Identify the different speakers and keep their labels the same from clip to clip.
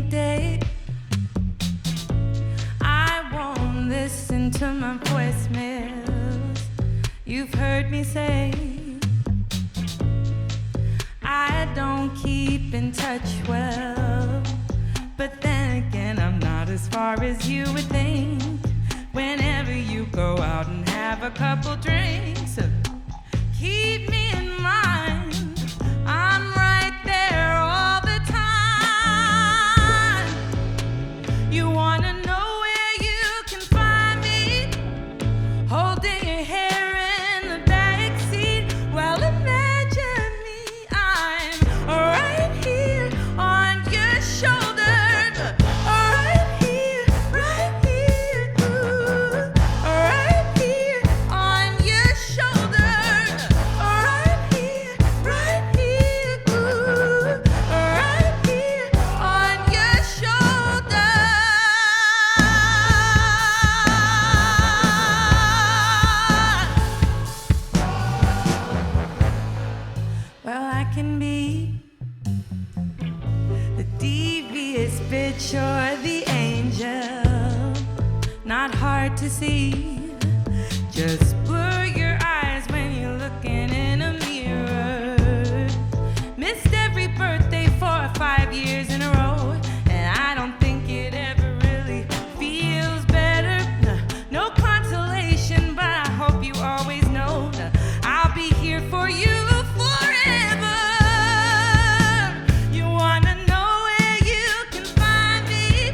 Speaker 1: rainy day. I won't listen to my voicemails. You've heard me say I don't keep in touch well, but then again I'm not as far as you would think. Whenever you go out and have a couple drinks, keep me in mind. I'm right there all the time. You wanna know where you can find me? Holding your hair in the backseat. Well, imagine me, I'm right here on your shoulder. Right here, ooh. Right here on your shoulder. Right here, ooh. Right here on your shoulder. Well, I can be the devious bitch or the angel, not hard to see. Just blur your eyes when you're looking in a mirror. Missed every birthday 4 or 5 years in a row, and I don't think it ever really feels better. No consolation, but I hope you always know I'll be here for you forever. You wanna know where you can find me?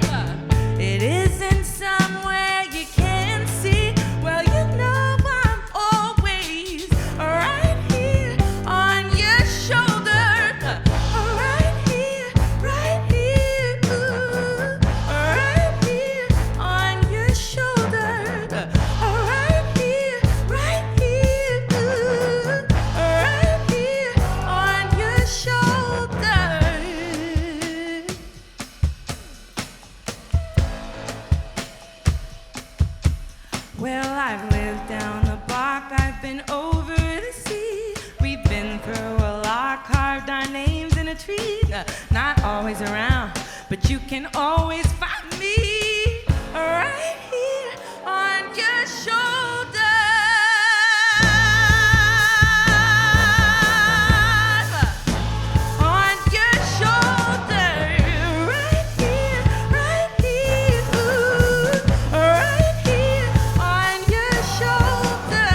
Speaker 1: It isn't somewhere you can see. Well, you know I'm always right here on your shoulder. Right here, ooh. Right here on your shoulder. Right here, ooh. Right here on your shoulder. Well, I've lived down the block, I've been over the sea. We've been through a lot, carved our names in a tree. Not always around, but you can always find me right here on your shoulder. On your shoulder. Right here, ooh. Right here on your shoulder.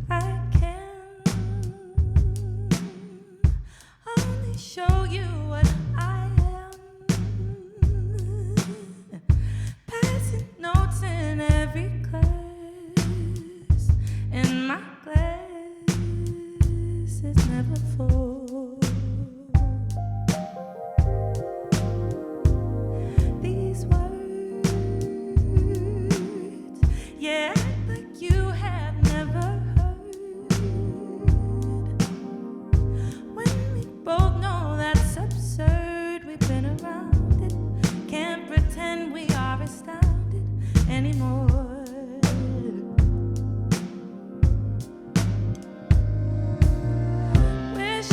Speaker 1: I can only show you what I am. Passing notes in every class, and my glass is never full. These words, yeah, like you have never heard. When we both know that's absurd, we've been around it. Can't pretend we are astounded anymore. Wish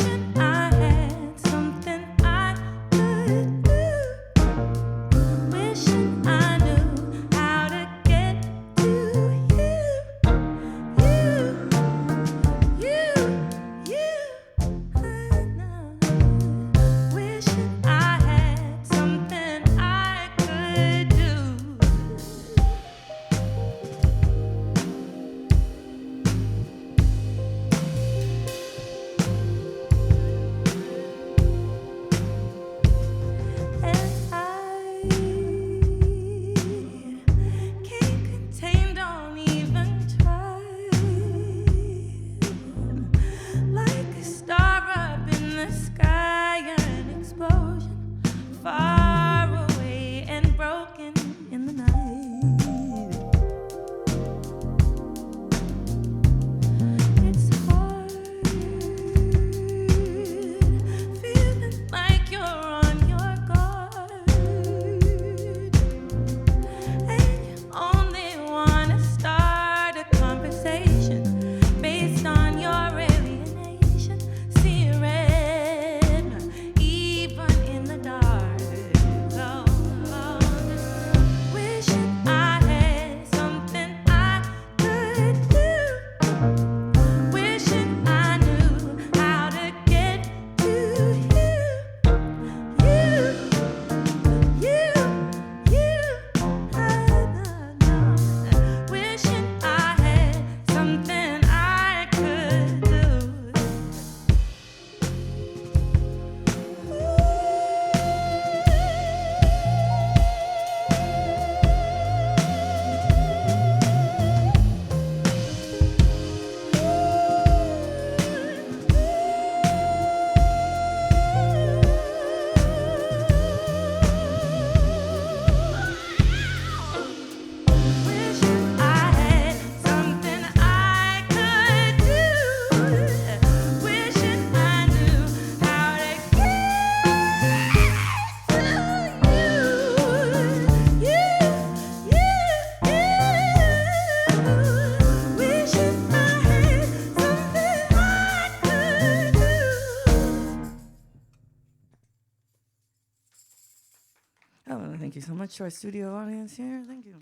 Speaker 1: Thank you so much to our studio audience here. Thank you.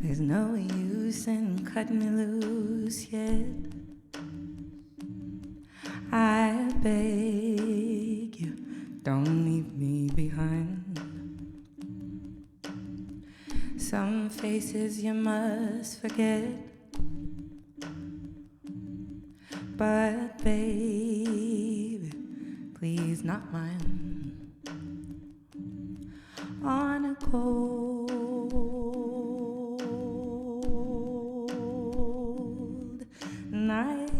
Speaker 1: There's no use in cutting me loose yet. I beg you, don't leave me behind. Some faces you must forget, but baby, please not mine. On a cold night,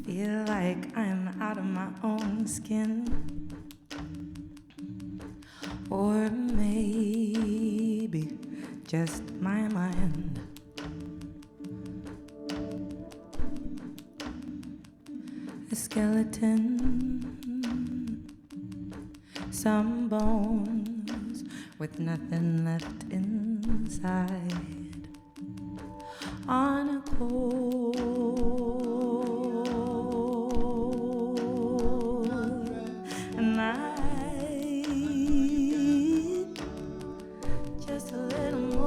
Speaker 1: feel like I'm out of my own skin, or maybe just my mind. A skeleton, some bones with nothing left inside. On a cold night, just a little more.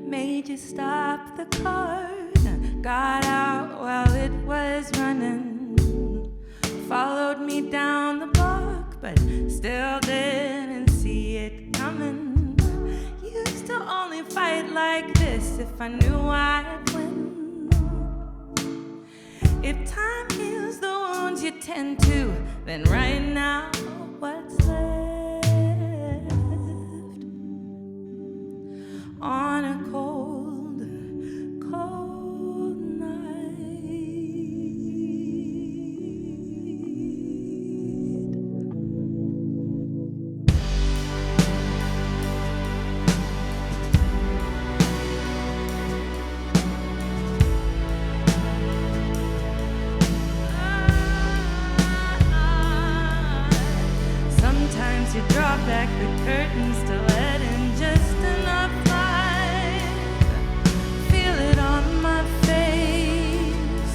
Speaker 1: Made you stop the car, got out while it was running, followed me down the block, but still didn't see it coming. Used to only fight like this if I knew I'd win. If time heals the wounds you tend to, then right now, what's left? On a cold, cold night. Sometimes you draw back the curtains to let in just enough light. Feel it on my face,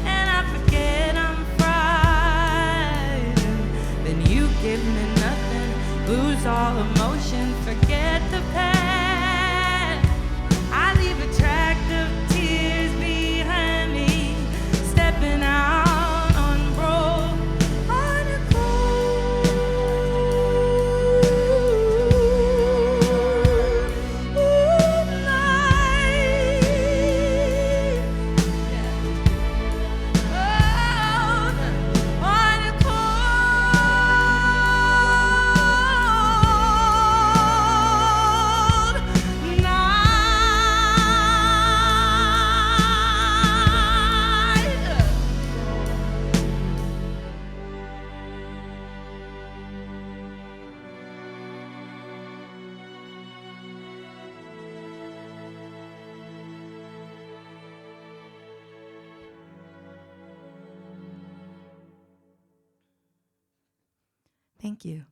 Speaker 1: and I forget I'm frightened. Then you give me nothing, lose all emotion, forget the past. I leave a track of tears behind me, stepping out. Thank you.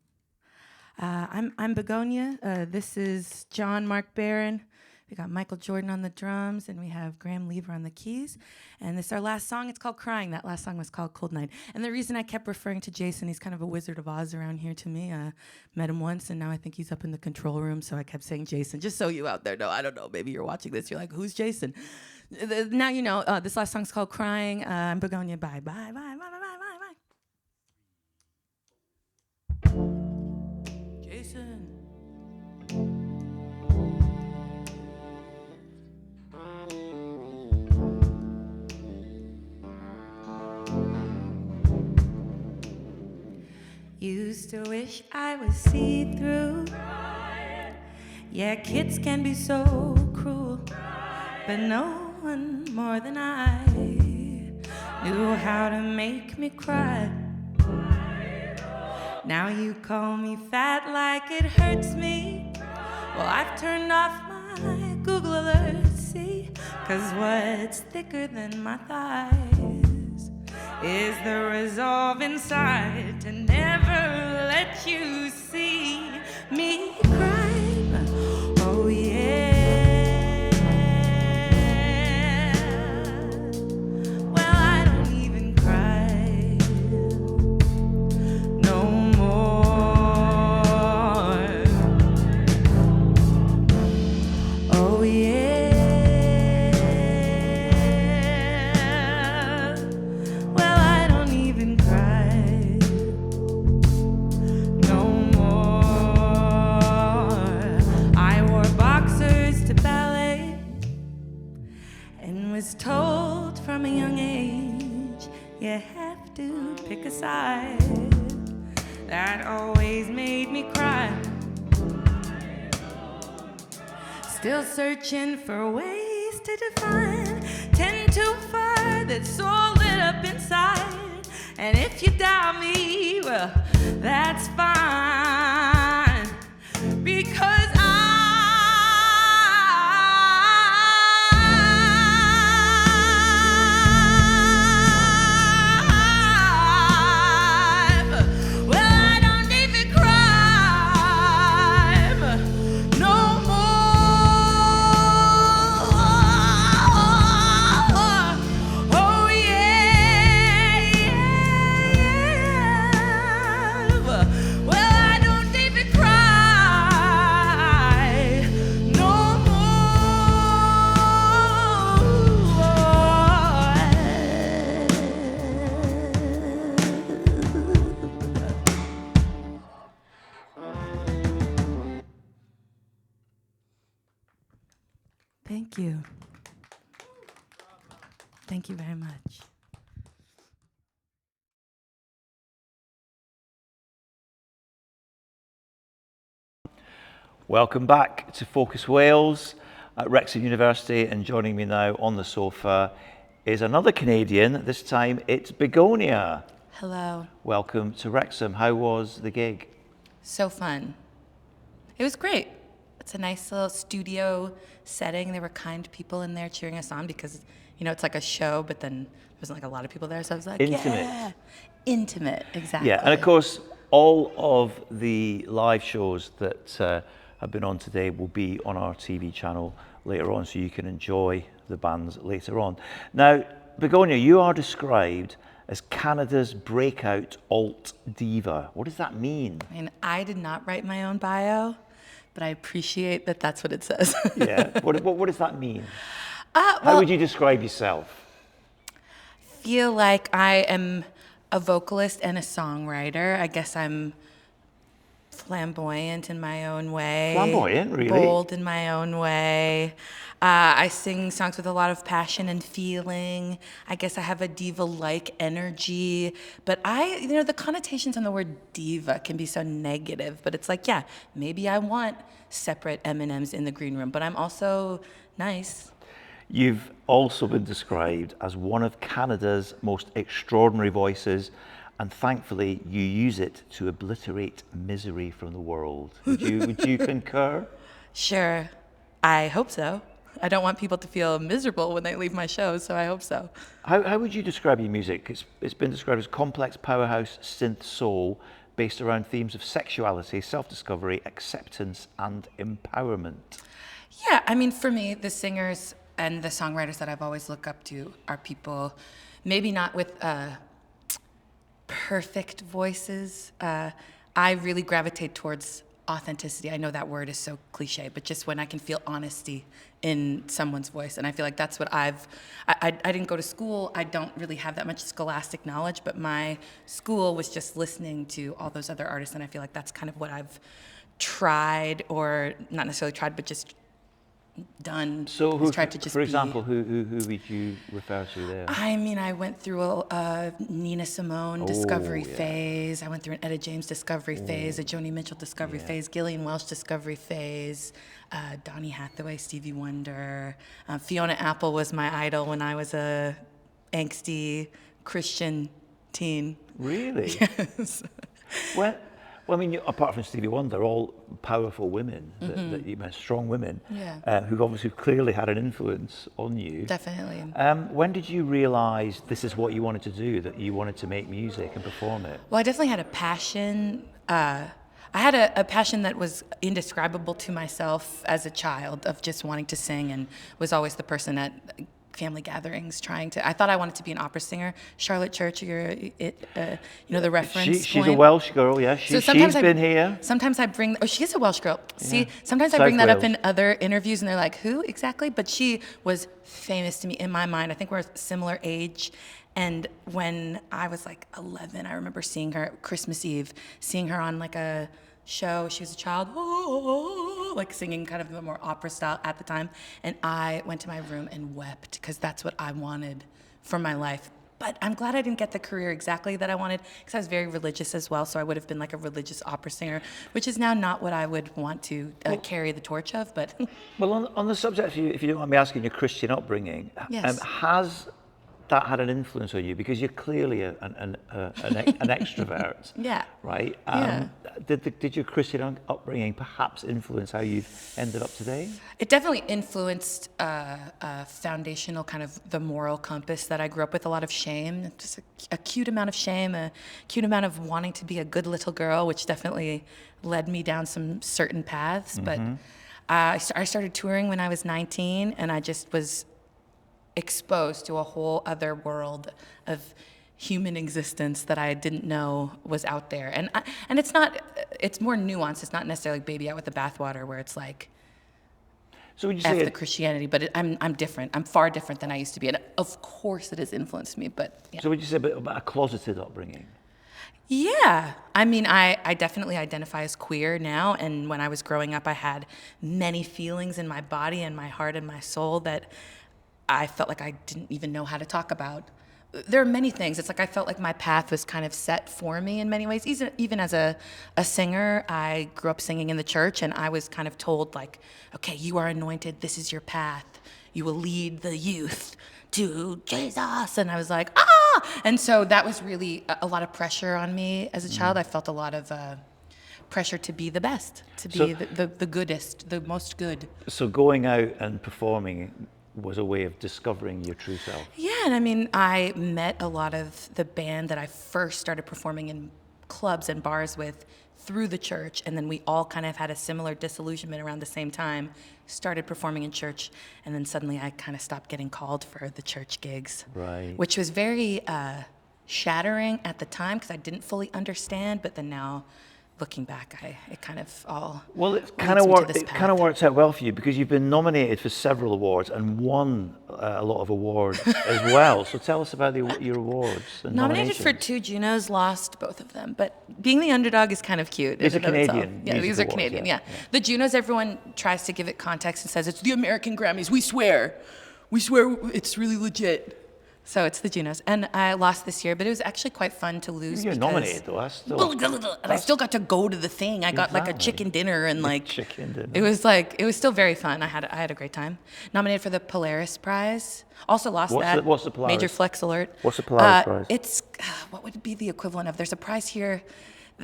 Speaker 1: I'm Begonia. This is John Mark Barron. We got Michael Jordan on the drums, and we have Graham Lever on the keys. And this is our last song. It's called Crying. That last song was called Cold Night. And the reason I kept referring to Jason, he's kind of a Wizard of Oz around here to me. Met him once, and now I think he's up in the control room, so I kept saying Jason. Just so you out there know, I don't know, maybe you're watching this, you're like, who's Jason? Now you know, this last song's called Crying. I'm Begonia. Bye, bye, bye, bye, bye, bye, bye. Jason. Used to wish I was see-through. Yeah, kids can be so cruel, but no one more than I knew how to make me cry. Now you call me fat like it hurts me. Well, I've turned off my Google alerts, see? 'Cause what's thicker than my thighs is the resolve inside to never let you see me cry. Oh yeah. Well, I don't even cry no more. Oh yeah. Well, I don't even cry no more. I wore boxers to ballet and was told from a young age you have to pick a side. That always made me cry. Still searching for ways to define 10 too far that's all lit up inside. And if you doubt me, well, that's fine. Because well, I don't even cry no more. Oh yeah, yeah. Well, I don't even cry no more. Thank you. Thank you very much.
Speaker 2: Welcome back to Focus Wales at Wrexham University, and joining me now on the sofa is another Canadian. This time it's Begonia.
Speaker 1: Hello.
Speaker 2: Welcome to Wrexham. How was the gig?
Speaker 1: So fun. It was great. It's a nice little studio setting. There were kind people in there cheering us on because, you know, it's like a show, but then there wasn't like a lot of people there. So I was like,
Speaker 2: Intimate.
Speaker 1: yeah. Intimate, exactly.
Speaker 2: Yeah, and of course, all of the live shows that have been on today will be on our TV channel later on, so you can enjoy the bands later on. Now, Begonia, you are described as Canada's breakout alt diva. What does that mean?
Speaker 1: I mean, I did not write my own bio, but I appreciate that that's what it says.
Speaker 2: Yeah, what does that mean?
Speaker 1: Well,
Speaker 2: How would you describe yourself?
Speaker 1: Feel like I am a vocalist and a songwriter. I guess I'm flamboyant in my own way.
Speaker 2: Flamboyant, really?
Speaker 1: Bold in my own way. I sing songs with a lot of passion and feeling. I guess I have a diva-like energy. But the connotations on the word diva can be so negative. But it's like, yeah, maybe I want separate M&Ms in the green room, but I'm also nice.
Speaker 2: You've also been described as one of Canada's most extraordinary voices, and thankfully you use it to obliterate misery from the world. Would you concur?
Speaker 1: Sure, I hope so. I don't want people to feel miserable when they leave my show, so I hope so.
Speaker 2: How would you describe your music? It's been described as complex powerhouse synth soul based around themes of sexuality, self-discovery, acceptance, and empowerment.
Speaker 1: Yeah, I mean, for me, the singers and the songwriters that I've always looked up to are people, maybe not with perfect voices. I really gravitate towards authenticity. I know that word is so cliche, but just when I can feel honesty in someone's voice. And I feel like that's what I didn't go to school. I don't really have that much scholastic knowledge, but my school was just listening to all those other artists. And I feel like that's kind of what I've tried, or not necessarily tried, but just done.
Speaker 2: So
Speaker 1: who, tried to just
Speaker 2: for example, who would you refer to there?
Speaker 1: I mean, I went through a Nina Simone discovery phase. I went through an Etta James discovery phase, a Joni Mitchell discovery phase, Gillian Welch discovery phase, Donny Hathaway, Stevie Wonder. Fiona Apple was my idol when I was a angsty Christian teen.
Speaker 2: Really?
Speaker 1: Yes.
Speaker 2: Well, I mean, apart from Stevie Wonder, all powerful women, that you met, strong women,
Speaker 1: Yeah.
Speaker 2: who've obviously clearly had an influence on you.
Speaker 1: Definitely.
Speaker 2: When did you realise this is what you wanted to do, that you wanted to make music and perform it?
Speaker 1: Well, I definitely had a passion. I had a passion that was indescribable to myself as a child of just wanting to sing, and was always the person at family gatherings trying to. I thought I wanted to be an opera singer. Charlotte Church, the reference
Speaker 2: She's a
Speaker 1: point.
Speaker 2: Welsh girl, yeah. She's been here.
Speaker 1: Sometimes I bring. Oh, she is a Welsh girl. See,
Speaker 2: Yeah.
Speaker 1: sometimes I
Speaker 2: South
Speaker 1: bring that up
Speaker 2: Wales.
Speaker 1: in other interviews, and they're like, "Who exactly?" But she was famous to me in my mind. I think we're a similar age. And when I was like 11, I remember seeing her Christmas Eve, seeing her on like a show. She was a child, like singing kind of the more opera style at the time. And I went to my room and wept because that's what I wanted for my life. But I'm glad I didn't get the career exactly that I wanted, because I was very religious as well. So I would have been like a religious opera singer, which is now not what I would want to carry the torch of. But
Speaker 2: Well, on the subject, if you don't mind me asking, your Christian upbringing,
Speaker 1: Yes.
Speaker 2: Has that had an influence on you? Because you're clearly an extrovert,
Speaker 1: Yeah.
Speaker 2: right?
Speaker 1: Yeah.
Speaker 2: Did your Christian upbringing perhaps influence how you've ended up today?
Speaker 1: It definitely influenced foundational kind of the moral compass that I grew up with. A lot of shame, just a cute amount of shame, a cute amount of wanting to be a good little girl, which definitely led me down some certain paths. But I started touring when I was 19, and I just was exposed to a whole other world of human existence that I didn't know was out there. And it's more nuanced. It's not necessarily baby out with the bathwater, where it's like
Speaker 2: So would you
Speaker 1: F
Speaker 2: say
Speaker 1: the Christianity, but I'm different. I'm far different than I used to be. And of course it has influenced me, but yeah.
Speaker 2: So would you say about a closeted upbringing?
Speaker 1: Yeah. I mean, I definitely identify as queer now. And when I was growing up, I had many feelings in my body and my heart and my soul that I felt like I didn't even know how to talk about. There are many things. It's like I felt like my path was kind of set for me in many ways. Even as a singer, I grew up singing in the church, and I was kind of told, like, okay, you are anointed. This is your path. You will lead the youth to Jesus. And I was like, ah! And so that was really a lot of pressure on me as a child. I felt a lot of pressure to be the best, to be the goodest, the most good.
Speaker 2: So going out and performing was a way of discovering your true self.
Speaker 1: Yeah, and I mean, I met a lot of the band that I first started performing in clubs and bars with through the church, and then we all kind of had a similar disillusionment around the same time, started performing in church, and then suddenly I kind of stopped getting called for the church gigs.
Speaker 2: Right.
Speaker 1: Which was very shattering at the time, because I didn't fully understand, but then now, looking back, it kind of all
Speaker 2: Well, it
Speaker 1: leads
Speaker 2: kind of
Speaker 1: me to
Speaker 2: worked.
Speaker 1: this
Speaker 2: It kind of
Speaker 1: path.
Speaker 2: works out well for you, because you've been nominated for several awards and won a lot of awards as well. So tell us about your awards and
Speaker 1: Nominated for
Speaker 2: nominations.
Speaker 1: 2 Junos, lost both of them. But being the underdog is kind of cute.
Speaker 2: These
Speaker 1: in
Speaker 2: are
Speaker 1: and of itself.
Speaker 2: Canadian
Speaker 1: Yeah,
Speaker 2: music
Speaker 1: these are
Speaker 2: awards,
Speaker 1: Canadian.
Speaker 2: yeah,
Speaker 1: Yeah.
Speaker 2: yeah.
Speaker 1: The Junos, everyone tries to give it context and says it's the American Grammys. We swear it's really legit. So it's the Junos, and I lost this year, but it was actually quite fun to lose.
Speaker 2: You're
Speaker 1: because
Speaker 2: nominated though. That's still
Speaker 1: and I still got to go to the thing. I got like a
Speaker 2: Exactly.
Speaker 1: chicken dinner, and like
Speaker 2: chicken dinner.
Speaker 1: it was still very fun. I had a great time. Nominated for the Polaris Prize. Also lost that.
Speaker 2: What's the Polaris?
Speaker 1: Major flex alert.
Speaker 2: What's the Polaris Prize?
Speaker 1: It's what would it be the equivalent of? There's a prize here.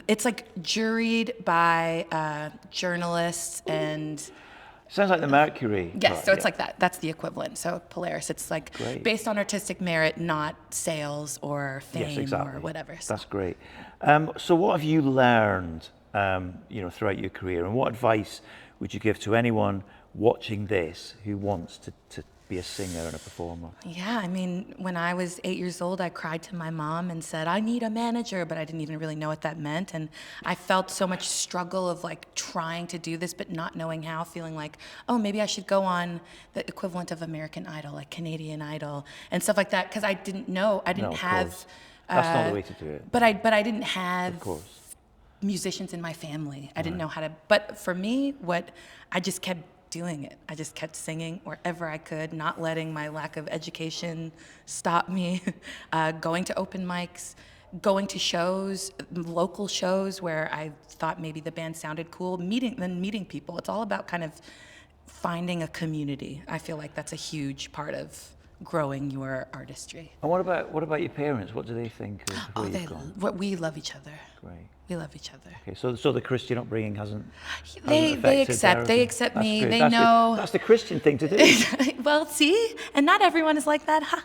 Speaker 1: It's like juried by journalists and.
Speaker 2: Sounds like the Mercury.
Speaker 1: Yes,
Speaker 2: Prize,
Speaker 1: so it's
Speaker 2: yeah.
Speaker 1: like that. That's the equivalent. So Polaris, it's like
Speaker 2: Great.
Speaker 1: based on artistic merit, not sales or fame
Speaker 2: Yes, exactly.
Speaker 1: or whatever. So.
Speaker 2: That's great. So what have you learned, throughout your career, and what advice would you give to anyone watching this who wants to be a singer and a performer?
Speaker 1: Yeah, I mean, when I was 8 years old, I cried to my mom and said, I need a manager, but I didn't even really know what that meant. And I felt so much struggle of like trying to do this, but not knowing how, feeling like, oh, maybe I should go on the equivalent of American Idol, like Canadian Idol and stuff like that. Because I didn't know, I didn't
Speaker 2: No, of
Speaker 1: have.
Speaker 2: course. That's not the way to do it.
Speaker 1: But I didn't have
Speaker 2: Of course.
Speaker 1: musicians in my family. I didn't know how to, but for me, I just kept doing it. I just kept singing wherever I could, not letting my lack of education stop me, going to open mics, going to shows, local shows where I thought maybe the band sounded cool, meeting people. It's all about kind of finding a community. I feel like that's a huge part of growing your artistry.
Speaker 2: And what about your parents? What do they think of where you've gone?
Speaker 1: We love each other.
Speaker 2: Great.
Speaker 1: We love each other.
Speaker 2: Okay, so the Christian upbringing hasn't
Speaker 1: They
Speaker 2: affected
Speaker 1: accept
Speaker 2: everything? That's
Speaker 1: me.
Speaker 2: good.
Speaker 1: They
Speaker 2: That's
Speaker 1: know.
Speaker 2: That's the Christian thing to do.
Speaker 1: Well, see, and not everyone is like that.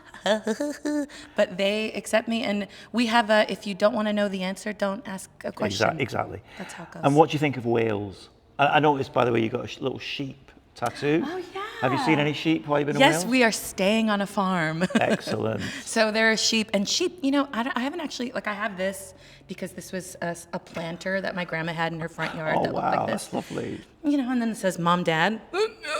Speaker 1: But they accept me, and we have a. If you don't want to know the answer, don't ask a question.
Speaker 2: Exactly.
Speaker 1: That's how it goes.
Speaker 2: And what do you think of Wales? I noticed, by the way, you got a little sheep tattoo.
Speaker 1: Oh yeah.
Speaker 2: Have you seen any sheep while you've been in Wales?
Speaker 1: Yes, we are staying on a farm.
Speaker 2: Excellent.
Speaker 1: So there are sheep, and sheep, I haven't actually, I have this because this was a planter that my grandma had in her front yard
Speaker 2: Oh
Speaker 1: that looked like
Speaker 2: wow,
Speaker 1: this.
Speaker 2: that's lovely.
Speaker 1: And then it says mom, dad.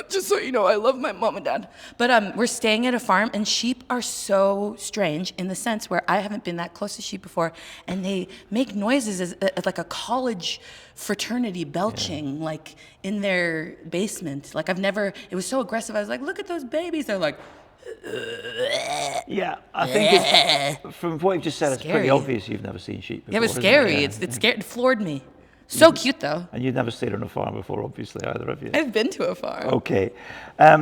Speaker 1: Just so you know, I love my mom and dad. But we're staying at a farm, and sheep are so strange in the sense where I haven't been that close to sheep before, and they make noises as like a college fraternity belching, like in their basement. Like it was so aggressive. I was like, look at those babies. They're like,
Speaker 2: Yeah, I think from what you've just said, it's pretty
Speaker 1: Scary.
Speaker 2: obvious you've never seen sheep before.
Speaker 1: it was
Speaker 2: isn't
Speaker 1: scary.
Speaker 2: Yeah,
Speaker 1: It's scared. It floored me. So cute though.
Speaker 2: And you've never stayed on a farm before, obviously, either of you.
Speaker 1: I've been to a farm.
Speaker 2: Okay.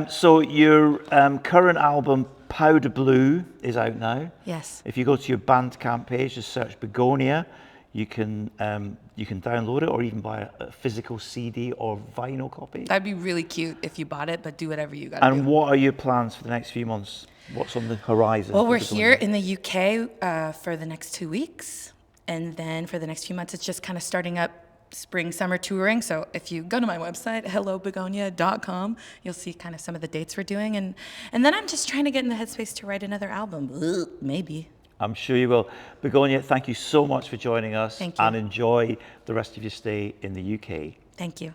Speaker 2: So your current album, Powder Blue, is out now.
Speaker 1: Yes.
Speaker 2: If you go to your Bandcamp page, just search Begonia, you can download it or even buy a physical CD or vinyl copy.
Speaker 1: That'd be really cute if you bought it, but do whatever you gotta do.
Speaker 2: And what are your plans for the next few months? What's on the horizon?
Speaker 1: Well,
Speaker 2: for
Speaker 1: we're
Speaker 2: Begonia?
Speaker 1: here in the UK for the next 2 weeks. And then for the next few months, it's just kind of starting up spring, summer touring. So if you go to my website, hellobegonia.com, you'll see kind of some of the dates we're doing. And then I'm just trying to get in the headspace to write another album. Maybe.
Speaker 2: I'm sure you will. Begonia, thank you so much for joining us.
Speaker 1: Thank you.
Speaker 2: And enjoy the rest of your stay in the UK.
Speaker 1: Thank you.